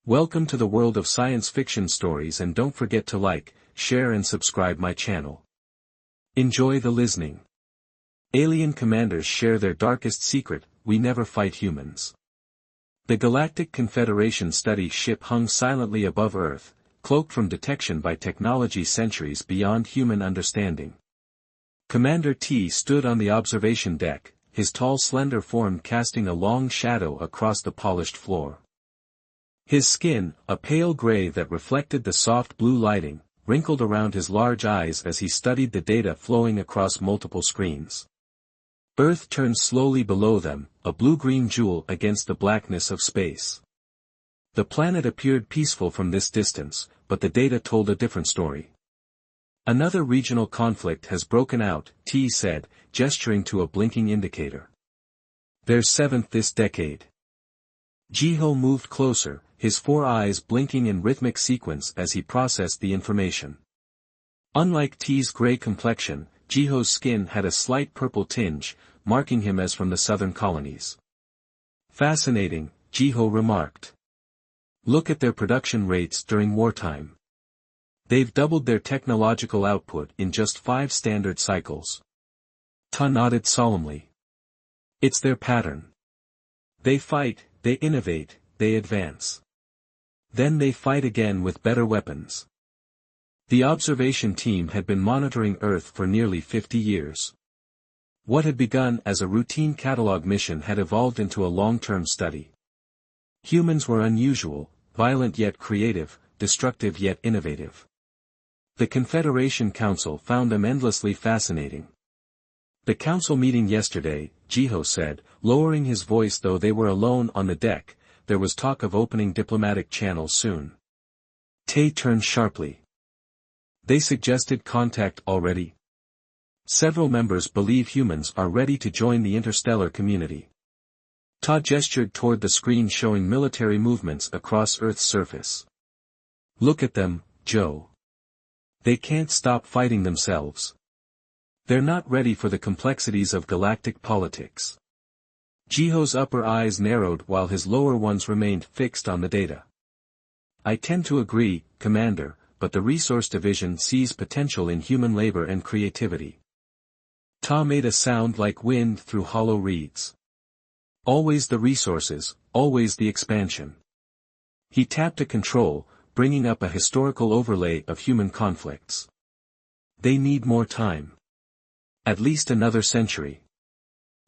Welcome to the world of science fiction stories, and don't forget to like, share and subscribe my channel. Enjoy the listening. Alien commanders share their darkest secret: we never fight humans. The Galactic Confederation study ship hung silently above Earth, cloaked from detection by technology centuries beyond human understanding. Commander T stood on the observation deck, his tall slender form casting a long shadow across the polished floor. His skin, a pale gray that reflected the soft blue lighting, wrinkled around his large eyes as he studied the data flowing across multiple screens. Earth turned slowly below them, a blue-green jewel against the blackness of space. The planet appeared peaceful from this distance, but the data told a different story. Another regional conflict has broken out, T said, gesturing to a blinking indicator. Their seventh this decade. Jiho moved closer, his four eyes blinking in rhythmic sequence as he processed the information. Unlike T's gray complexion, Jiho's skin had a slight purple tinge, marking him as from the southern colonies. Fascinating, Jiho remarked. Look at their production rates during wartime. They've doubled their technological output in just 5 standard cycles. Ta nodded solemnly. It's their pattern. They fight, they innovate, they advance. Then they fight again with better weapons. The observation team had been monitoring Earth for nearly 50 years. What had begun as a routine catalog mission had evolved into a long-term study. Humans were unusual, violent yet creative, destructive yet innovative. The Confederation Council found them endlessly fascinating. The council meeting yesterday, Jiho said, lowering his voice though they were alone on the deck. There was talk of opening diplomatic channels soon. Tay turned sharply. They suggested contact already. Several members believe humans are ready to join the interstellar community. Ta gestured toward the screen showing military movements across Earth's surface. Look at them, Joe. They can't stop fighting themselves. They're not ready for the complexities of galactic politics. Jiho's upper eyes narrowed while his lower ones remained fixed on the data. I tend to agree, Commander, but the Resource Division sees potential in human labor and creativity. Ta made a sound like wind through hollow reeds. Always the resources, always the expansion. He tapped a control, bringing up a historical overlay of human conflicts. They need more time. At least another century.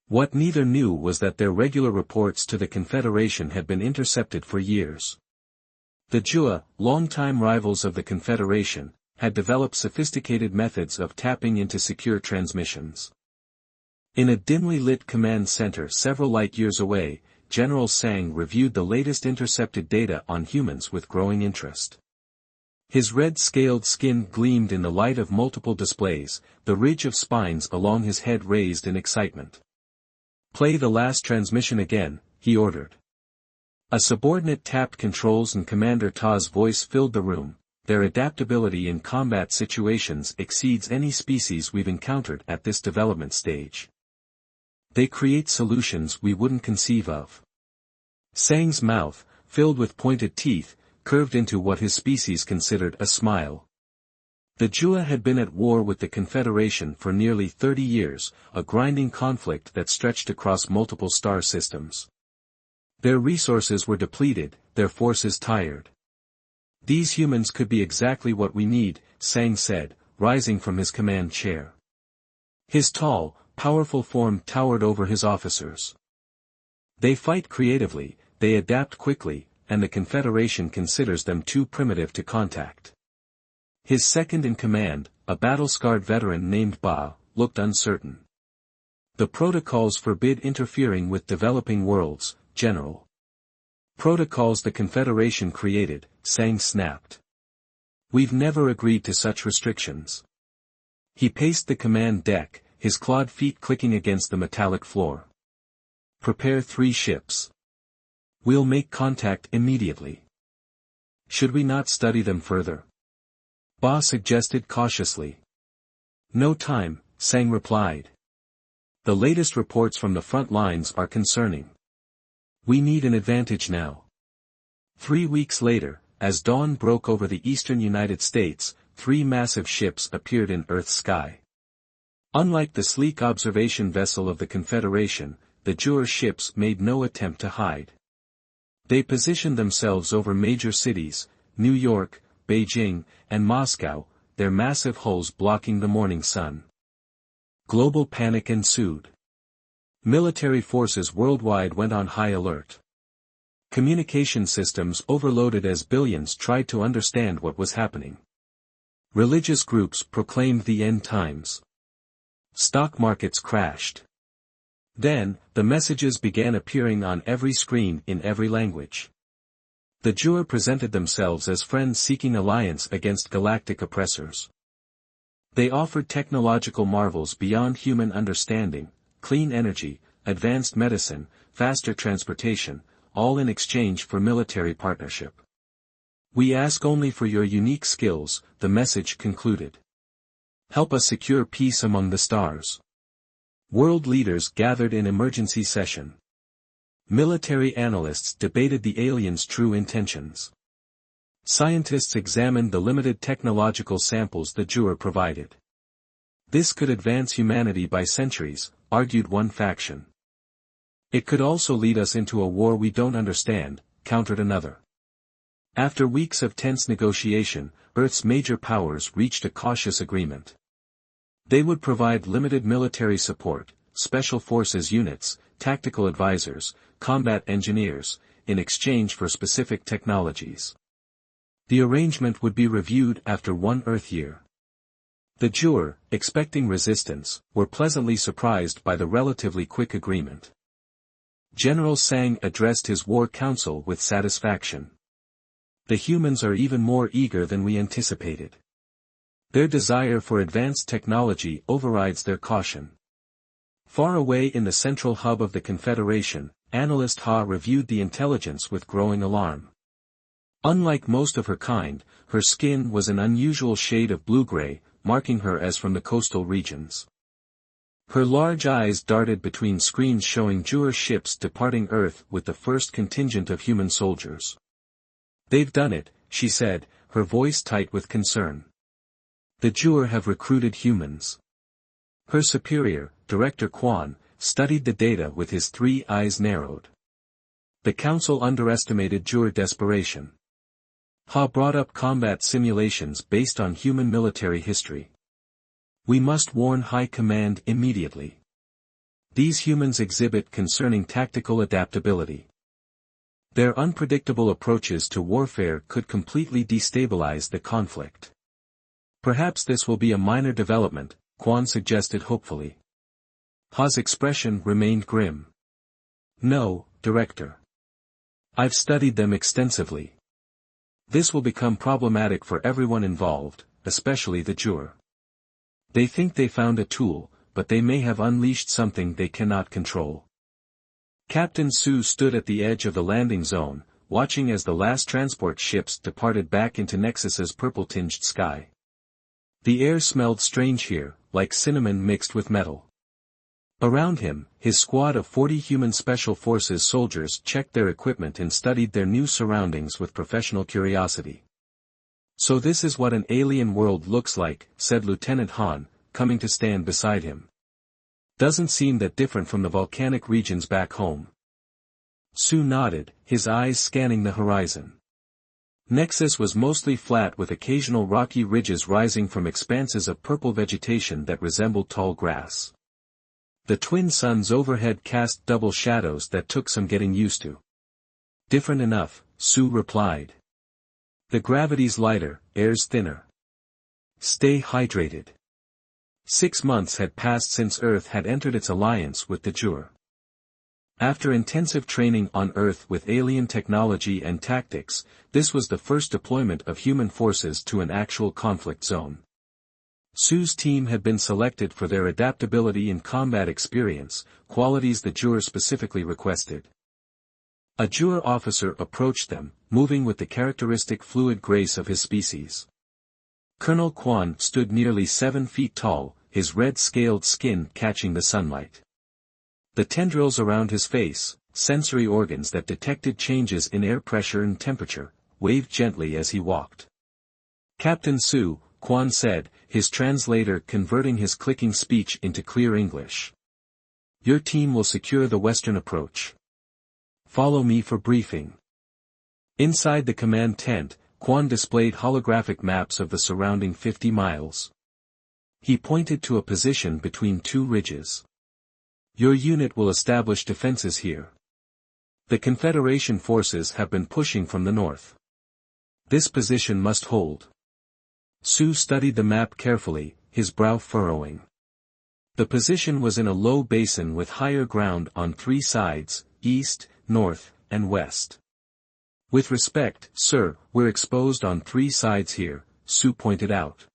What neither knew was that their regular reports to the Confederation had been intercepted for years. The Jua, longtime rivals of the Confederation, had developed sophisticated methods of tapping into secure transmissions. In a dimly lit command center several light-years away, General Sang reviewed the latest intercepted data on humans with growing interest. His red-scaled skin gleamed in the light of multiple displays, the ridge of spines along his head raised in excitement. Play the last transmission again, he ordered. A subordinate tapped controls and Commander Ta's voice filled the room. Their adaptability in combat situations exceeds any species we've encountered at this development stage. They create solutions we wouldn't conceive of. Sang's mouth, filled with pointed teeth, curved into what his species considered a smile. The Jua had been at war with the Confederation for nearly 30 years, a grinding conflict that stretched across multiple star systems. Their resources were depleted, their forces tired. These humans could be exactly what we need, Sang said, rising from his command chair. His tall, powerful form towered over his officers. They fight creatively, they adapt quickly, and the Confederation considers them too primitive to contact. His second-in-command, a battle-scarred veteran named Ba, looked uncertain. The protocols forbid interfering with developing worlds, General. Protocols the Confederation created, Sang snapped. We've never agreed to such restrictions. He paced the command deck, his clawed feet clicking against the metallic floor. Prepare 3 ships. We'll make contact immediately. Should we not study them further? Ba suggested cautiously. No time, Sang replied. The latest reports from the front lines are concerning. We need an advantage now. 3 weeks later, as dawn broke over the eastern United States, 3 massive ships appeared in Earth's sky. Unlike the sleek observation vessel of the Confederation, the Jur ships made no attempt to hide. They positioned themselves over major cities, New York, Beijing, and Moscow, their massive hulls blocking the morning sun. Global panic ensued. Military forces worldwide went on high alert. Communication systems overloaded as billions tried to understand what was happening. Religious groups proclaimed the end times. Stock markets crashed. Then, the messages began appearing on every screen in every language. The Jur presented themselves as friends seeking alliance against galactic oppressors. They offered technological marvels beyond human understanding, clean energy, advanced medicine, faster transportation, all in exchange for military partnership. "We ask only for your unique skills," the message concluded. "Help us secure peace among the stars." World leaders gathered in emergency session. Military analysts debated the aliens' true intentions. Scientists examined the limited technological samples the Jur provided. This could advance humanity by centuries, argued one faction. It could also lead us into a war we don't understand, countered another. After weeks of tense negotiation, Earth's major powers reached a cautious agreement. They would provide limited military support, special forces units, tactical advisors, combat engineers, in exchange for specific technologies. The arrangement would be reviewed after 1 Earth year. The Jur, expecting resistance, were pleasantly surprised by the relatively quick agreement. General Sang addressed his war council with satisfaction. "The humans are even more eager than we anticipated. Their desire for advanced technology overrides their caution." Far away in the central hub of the Confederation, analyst Ha reviewed the intelligence with growing alarm. Unlike most of her kind, her skin was an unusual shade of blue-gray, marking her as from the coastal regions. Her large eyes darted between screens showing Jur ships departing Earth with the first contingent of human soldiers. "They've done it," she said, her voice tight with concern. "The Jur have recruited humans." Her superior, Director Quan, studied the data with his 3 eyes narrowed. The council underestimated Jur desperation. Ha brought up combat simulations based on human military history. "We must warn High Command immediately. These humans exhibit concerning tactical adaptability. Their unpredictable approaches to warfare could completely destabilize the conflict." "Perhaps this will be a minor development," Quan suggested hopefully. Ha's expression remained grim. "No, Director. I've studied them extensively. This will become problematic for everyone involved, especially the Jur. They think they found a tool, but they may have unleashed something they cannot control." Captain Su stood at the edge of the landing zone, watching as the last transport ships departed back into Nexus's purple-tinged sky. The air smelled strange here, like cinnamon mixed with metal. Around him, his squad of 40 human special forces soldiers checked their equipment and studied their new surroundings with professional curiosity. "So this is what an alien world looks like," said Lieutenant Han, coming to stand beside him. "Doesn't seem that different from the volcanic regions back home." Su nodded, his eyes scanning the horizon. Nexus was mostly flat with occasional rocky ridges rising from expanses of purple vegetation that resembled tall grass. The twin suns overhead cast double shadows that took some getting used to. "Different enough," Su replied. "The gravity's lighter, air's thinner. Stay hydrated." 6 months had passed since Earth had entered its alliance with the Jur. After intensive training on Earth with alien technology and tactics, this was the first deployment of human forces to an actual conflict zone. Su's team had been selected for their adaptability and combat experience, qualities the Jur specifically requested. A Jur officer approached them, moving with the characteristic fluid grace of his species. Colonel Quan stood nearly 7 feet tall, his red-scaled skin catching the sunlight. The tendrils around his face, sensory organs that detected changes in air pressure and temperature, waved gently as he walked. "Captain Su," Quan said, his translator converting his clicking speech into clear English. "Your team will secure the western approach. Follow me for briefing." Inside the command tent, Quan displayed holographic maps of the surrounding 50 miles. He pointed to a position between two ridges. "Your unit will establish defenses here. The Confederation forces have been pushing from the north. This position must hold." Su studied the map carefully, his brow furrowing. The position was in a low basin with higher ground on three sides, east, north, and west. "With respect, sir, we're exposed on three sides here," Su pointed out.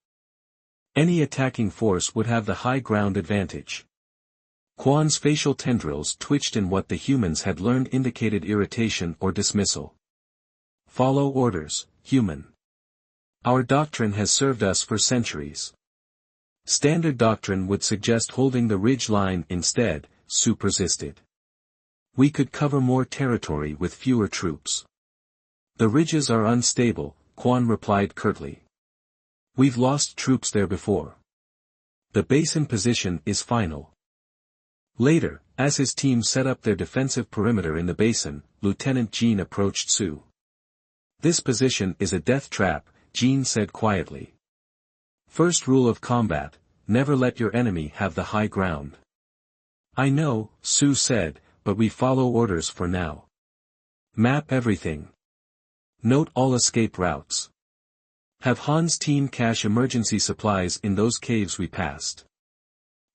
"Any attacking force would have the high ground advantage." Quan's facial tendrils twitched in what the humans had learned indicated irritation or dismissal. "Follow orders, human. Our doctrine has served us for centuries." "Standard doctrine would suggest holding the ridge line instead," Su persisted. "We could cover more territory with fewer troops." "The ridges are unstable," Quan replied curtly. "We've lost troops there before. The basin position is final." Later, as his team set up their defensive perimeter in the basin, Lieutenant Jean approached Su. "This position is a death trap," Jean said quietly. "First rule of combat, never let your enemy have the high ground." "I know," Su said, "but we follow orders for now. Map everything. Note all escape routes. Have Han's team cache emergency supplies in those caves we passed."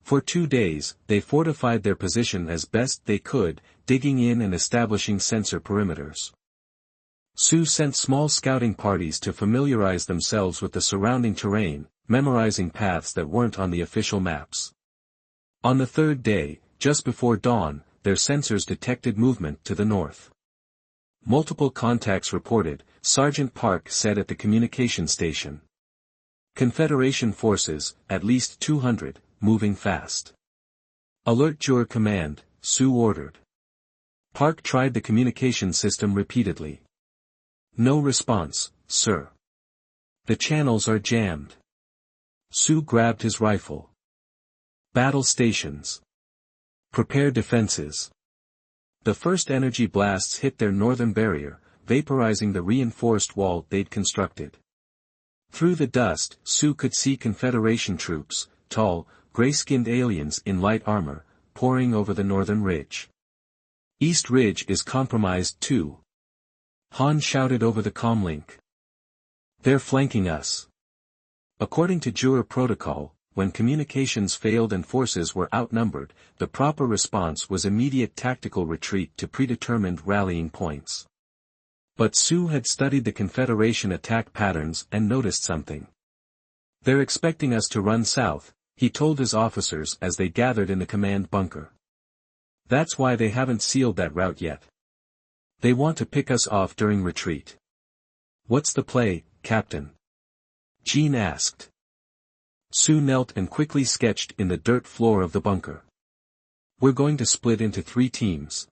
For 2 days, they fortified their position as best they could, digging in and establishing sensor perimeters. Su sent small scouting parties to familiarize themselves with the surrounding terrain, memorizing paths that weren't on the official maps. On the third day, just before dawn, their sensors detected movement to the north. "Multiple contacts reported," Sergeant Park said at the communication station. "Confederation forces, at least 200, moving fast." "Alert your command," Su ordered. Park tried the communication system repeatedly. "No response, sir. The channels are jammed." Su grabbed his rifle. "Battle stations. Prepare defenses." The first energy blasts hit their northern barrier, vaporizing the reinforced wall they'd constructed. Through the dust, Su could see Confederation troops, tall, gray-skinned aliens in light armor, pouring over the northern ridge. "East Ridge is compromised too," Han shouted over the comlink. "They're flanking us." According to Jur protocol, when communications failed and forces were outnumbered, the proper response was immediate tactical retreat to predetermined rallying points. But Su had studied the Confederation attack patterns and noticed something. "They're expecting us to run south," he told his officers as they gathered in the command bunker. "That's why they haven't sealed that route yet. They want to pick us off during retreat." "What's the play, Captain?" Jean asked. Su knelt and quickly sketched in the dirt floor of the bunker. "We're going to split into 3 teams.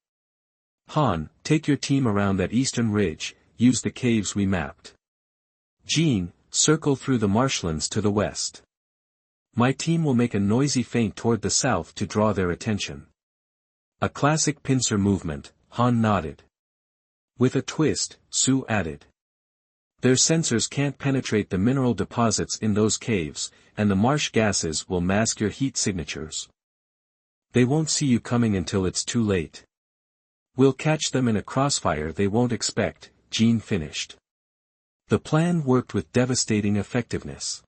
Han, take your team around that eastern ridge, use the caves we mapped. Jean, circle through the marshlands to the west. My team will make a noisy feint toward the south to draw their attention." "A classic pincer movement," Han nodded. With a twist, Su added. "Their sensors can't penetrate the mineral deposits in those caves, and the marsh gases will mask your heat signatures. They won't see you coming until it's too late. We'll catch them in a crossfire they won't expect," Jean finished. The plan worked with devastating effectiveness.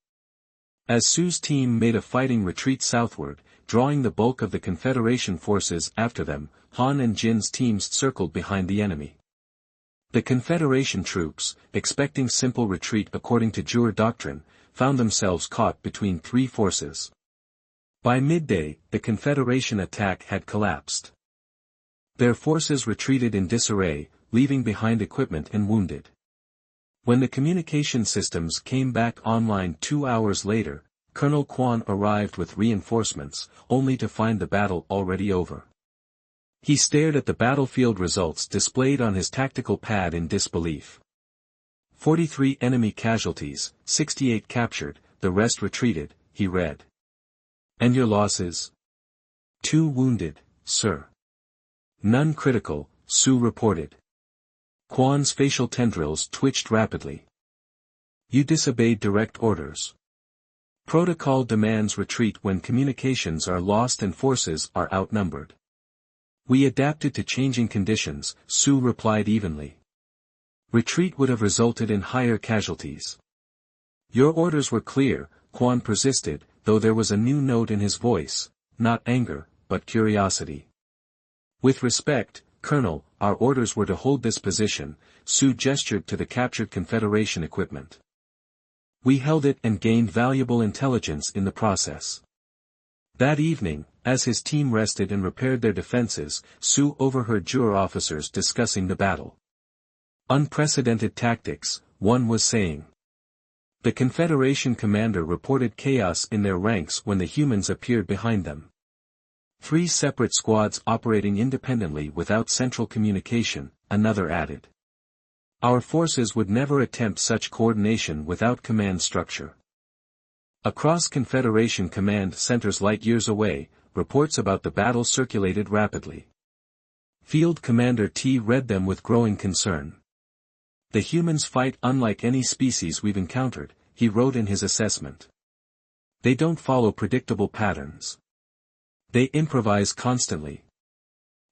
As Su's team made a fighting retreat southward, drawing the bulk of the Confederation forces after them, Han and Jin's teams circled behind the enemy. The Confederation troops, expecting simple retreat according to Jur doctrine, found themselves caught between 3 forces. By midday, the Confederation attack had collapsed. Their forces retreated in disarray, leaving behind equipment and wounded. When the communication systems came back online 2 hours later, Colonel Quan arrived with reinforcements, only to find the battle already over. He stared at the battlefield results displayed on his tactical pad in disbelief. 43 enemy casualties, 68 captured, the rest retreated, he read. And your losses? 2 wounded, sir. None critical, Sue reported. Quan's facial tendrils twitched rapidly. You disobeyed direct orders. Protocol demands retreat when communications are lost and forces are outnumbered. We adapted to changing conditions, Sue replied evenly. Retreat would have resulted in higher casualties. Your orders were clear, Quan persisted, though there was a new note in his voice, not anger, but curiosity. With respect, Colonel, our orders were to hold this position, Sue gestured to the captured Confederation equipment. We held it and gained valuable intelligence in the process. That evening, as his team rested and repaired their defenses, Sue overheard Jur officers discussing the battle. Unprecedented tactics, one was saying. The Confederation commander reported chaos in their ranks when the humans appeared behind them. 3 separate squads operating independently without central communication, another added. Our forces would never attempt such coordination without command structure. Across Confederation command centers light years away, reports about the battle circulated rapidly. Field Commander T read them with growing concern. The humans fight unlike any species we've encountered, he wrote in his assessment. They don't follow predictable patterns. They improvise constantly.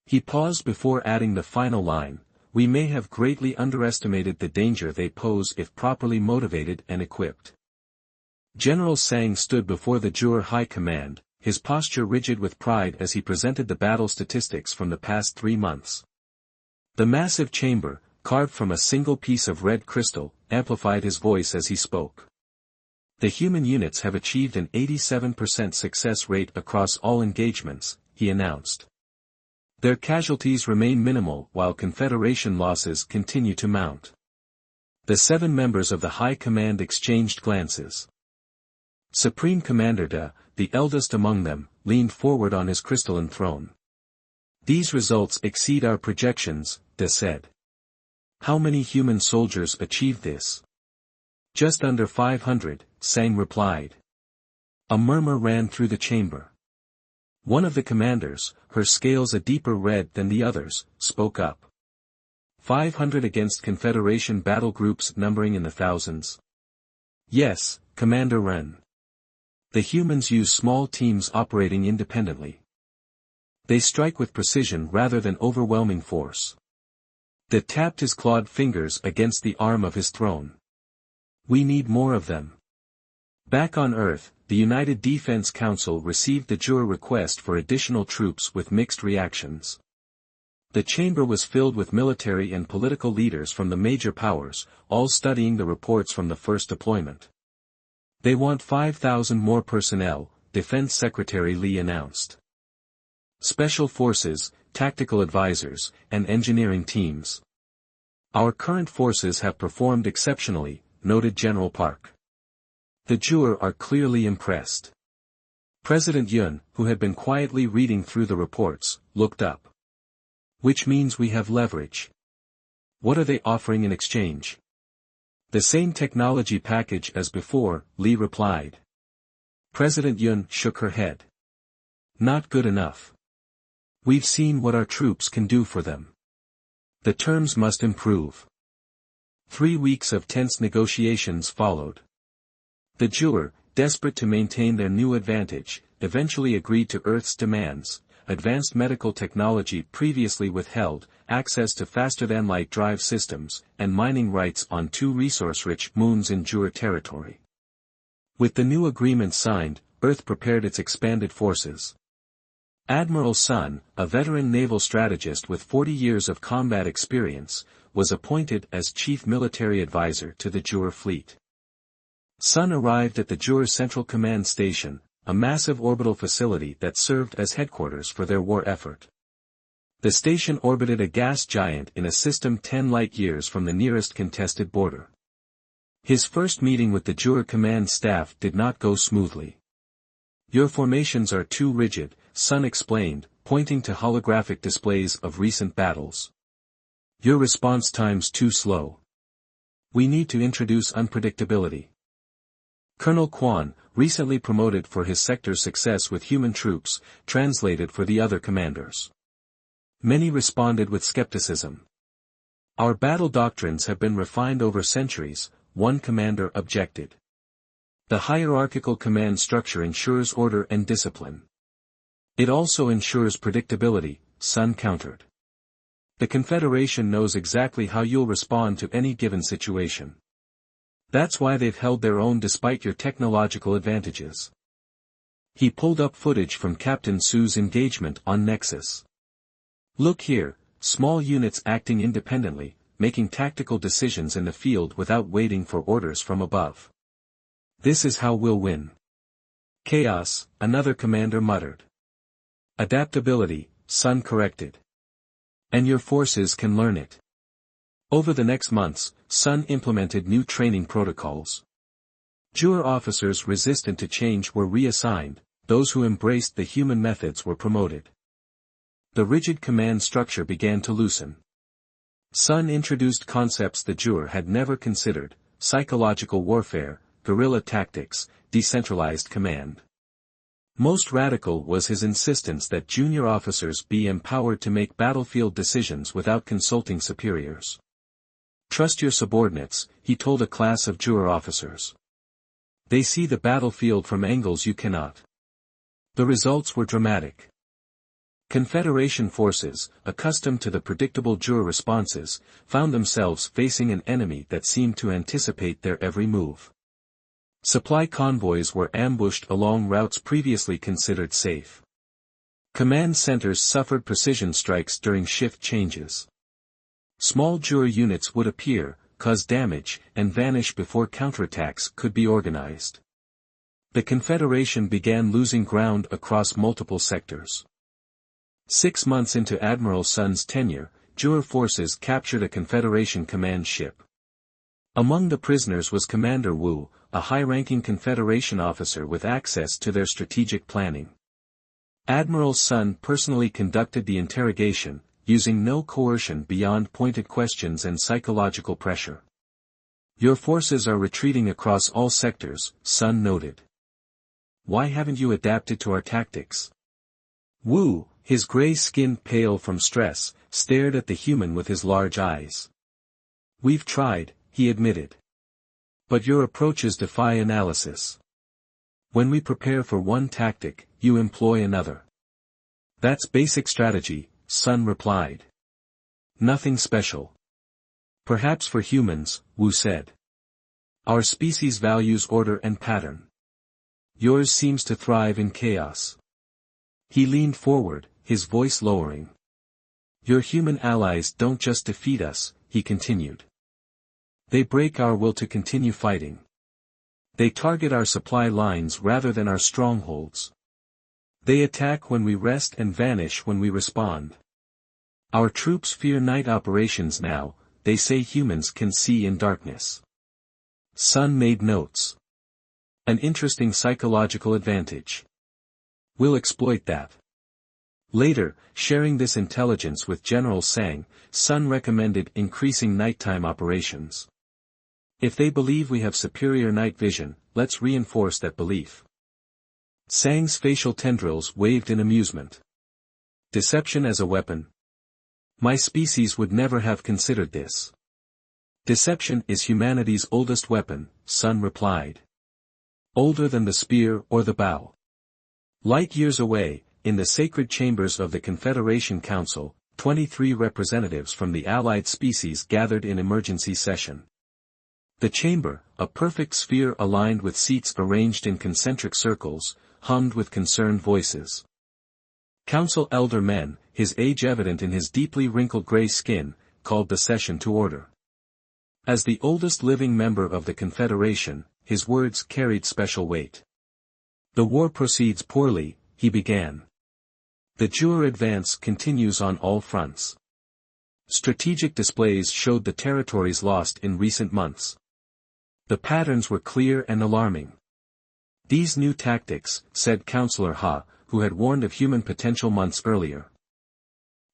He paused before adding the final line, we may have greatly underestimated the danger they pose if properly motivated and equipped. General Sang stood before the Jur High Command, his posture rigid with pride as he presented the battle statistics from the past 3 months. The massive chamber, carved from a single piece of red crystal, amplified his voice as he spoke. The human units have achieved an 87% success rate across all engagements, he announced. Their casualties remain minimal while Confederation losses continue to mount. The 7 members of the High Command exchanged glances. Supreme Commander Da, the eldest among them, leaned forward on his crystalline throne. These results exceed our projections, Da said. How many human soldiers achieved this? Just under 500, Sang replied. A murmur ran through the chamber. One of the commanders, her scales a deeper red than the others, spoke up. 500 against Confederation battle groups numbering in the thousands. Yes, Commander Ren. The humans use small teams operating independently. They strike with precision rather than overwhelming force. Da tapped his clawed fingers against the arm of his throne. We need more of them. Back on Earth, the United Defense Council received the Jur request for additional troops with mixed reactions. The chamber was filled with military and political leaders from the major powers, all studying the reports from the first deployment. They want 5,000 more personnel, Defense Secretary Lee announced. Special forces, tactical advisors, and engineering teams. Our current forces have performed exceptionally, noted General Park. The Jur are clearly impressed. President Yun, who had been quietly reading through the reports, looked up. Which means we have leverage. What are they offering in exchange? The same technology package as before, Lee replied. President Yun shook her head. Not good enough. We've seen what our troops can do for them. The terms must improve. 3 weeks of tense negotiations followed. The Jur, desperate to maintain their new advantage, eventually agreed to Earth's demands: advanced medical technology previously withheld, access to faster-than-light drive systems, and mining rights on 2 resource-rich moons in Jur territory. With the new agreement signed, Earth prepared its expanded forces. Admiral Sun, a veteran naval strategist with 40 years of combat experience, was appointed as chief military advisor to the Jur fleet. Sun arrived at the Jur Central Command Station, a massive orbital facility that served as headquarters for their war effort. The station orbited a gas giant in a system 10 light-years from the nearest contested border. His first meeting with the Jur command staff did not go smoothly. Your formations are too rigid, Sun explained, pointing to holographic displays of recent battles. Your response time's too slow. We need to introduce unpredictability. Colonel Quan, recently promoted for his sector's success with human troops, translated for the other commanders. Many responded with skepticism. Our battle doctrines have been refined over centuries, one commander objected. The hierarchical command structure ensures order and discipline. It also ensures predictability, Sun countered. The Confederation knows exactly how you'll respond to any given situation. That's why they've held their own despite your technological advantages. He pulled up footage from Captain Su's engagement on Nexus. Look here, small units acting independently, making tactical decisions in the field without waiting for orders from above. This is how we'll win. Chaos, another commander muttered. Adaptability, Sun corrected. And your forces can learn it. Over the next months, Sun implemented new training protocols. Juror officers resistant to change were reassigned, those who embraced the human methods were promoted. The rigid command structure began to loosen. Sun introduced concepts the Juror had never considered: psychological warfare, guerrilla tactics, decentralized command. Most radical was his insistence that junior officers be empowered to make battlefield decisions without consulting superiors. Trust your subordinates, he told a class of juror officers. They see the battlefield from angles you cannot. The results were dramatic. Confederation forces, accustomed to the predictable juror responses, found themselves facing an enemy that seemed to anticipate their every move. Supply convoys were ambushed along routes previously considered safe. Command centers suffered precision strikes during shift changes. Small juror units would appear, cause damage, and vanish before counterattacks could be organized. The Confederation began losing ground across multiple sectors. 6 months into Admiral Sun's tenure, juror forces captured a Confederation command ship. Among the prisoners was Commander Wu, a high-ranking Confederation officer with access to their strategic planning. Admiral Sun personally conducted the interrogation, using no coercion beyond pointed questions and psychological pressure. Your forces are retreating across all sectors, Sun noted. Why haven't you adapted to our tactics? Wu, his gray skin pale from stress, stared at the human with his large eyes. We've tried, he admitted. But your approaches defy analysis. When we prepare for one tactic, you employ another. That's basic strategy, Sun replied. Nothing special. Perhaps for humans, Wu said. Our species values order and pattern. Yours seems to thrive in chaos. He leaned forward, his voice lowering. Your human allies don't just defeat us, he continued. They break our will to continue fighting. They target our supply lines rather than our strongholds. They attack when we rest and vanish when we respond. Our troops fear night operations now, they say humans can see in darkness. Sun made notes. An interesting psychological advantage. We'll exploit that. Later, sharing this intelligence with General Sang, Sun recommended increasing nighttime operations. If they believe we have superior night vision, let's reinforce that belief. Sang's facial tendrils waved in amusement. Deception as a weapon? My species would never have considered this. Deception is humanity's oldest weapon, Sun replied. Older than the spear or the bow. Light years away, in the sacred chambers of the Confederation Council, 23 representatives from the allied species gathered in emergency session. The chamber, a perfect sphere aligned with seats arranged in concentric circles, hummed with concerned voices. Council elder men, his age evident in his deeply wrinkled gray skin, called the session to order. As the oldest living member of the Confederation, his words carried special weight. The war proceeds poorly, he began. The Jur advance continues on all fronts. Strategic displays showed the territories lost in recent months. The patterns were clear and alarming. These new tactics, said Councillor Ha, who had warned of human potential months earlier.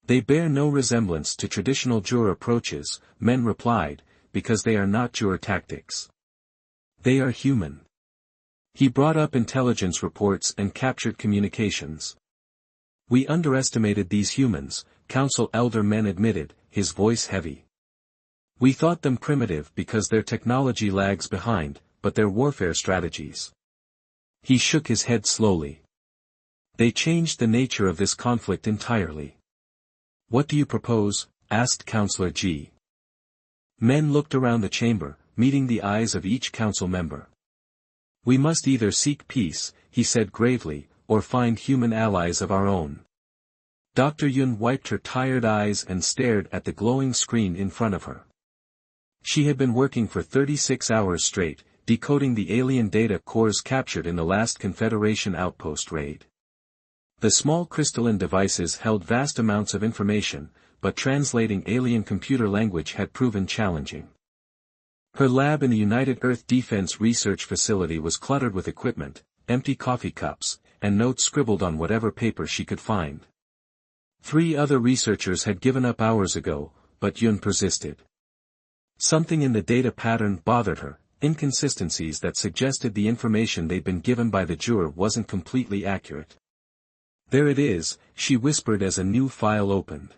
They bear no resemblance to traditional juror approaches, Men replied, because they are not juror tactics. They are human. He brought up intelligence reports and captured communications. We underestimated these humans, Council Elder Men admitted, his voice heavy. We thought them primitive because their technology lags behind, but their warfare strategies. He shook his head slowly. They changed the nature of this conflict entirely. What do you propose? Asked Counselor G. Men looked around the chamber, meeting the eyes of each council member. We must either seek peace, he said gravely, or find human allies of our own. Dr. Yun wiped her tired eyes and stared at the glowing screen in front of her. She had been working for 36 hours straight, decoding the alien data cores captured in the last Confederation outpost raid. The small crystalline devices held vast amounts of information, but translating alien computer language had proven challenging. Her lab in the United Earth Defense Research Facility was cluttered with equipment, empty coffee cups, and notes scribbled on whatever paper she could find. 3 other researchers had given up hours ago, but Yun persisted. Something in the data pattern bothered her, inconsistencies that suggested the information they'd been given by the juror wasn't completely accurate. There it is, she whispered as a new file opened.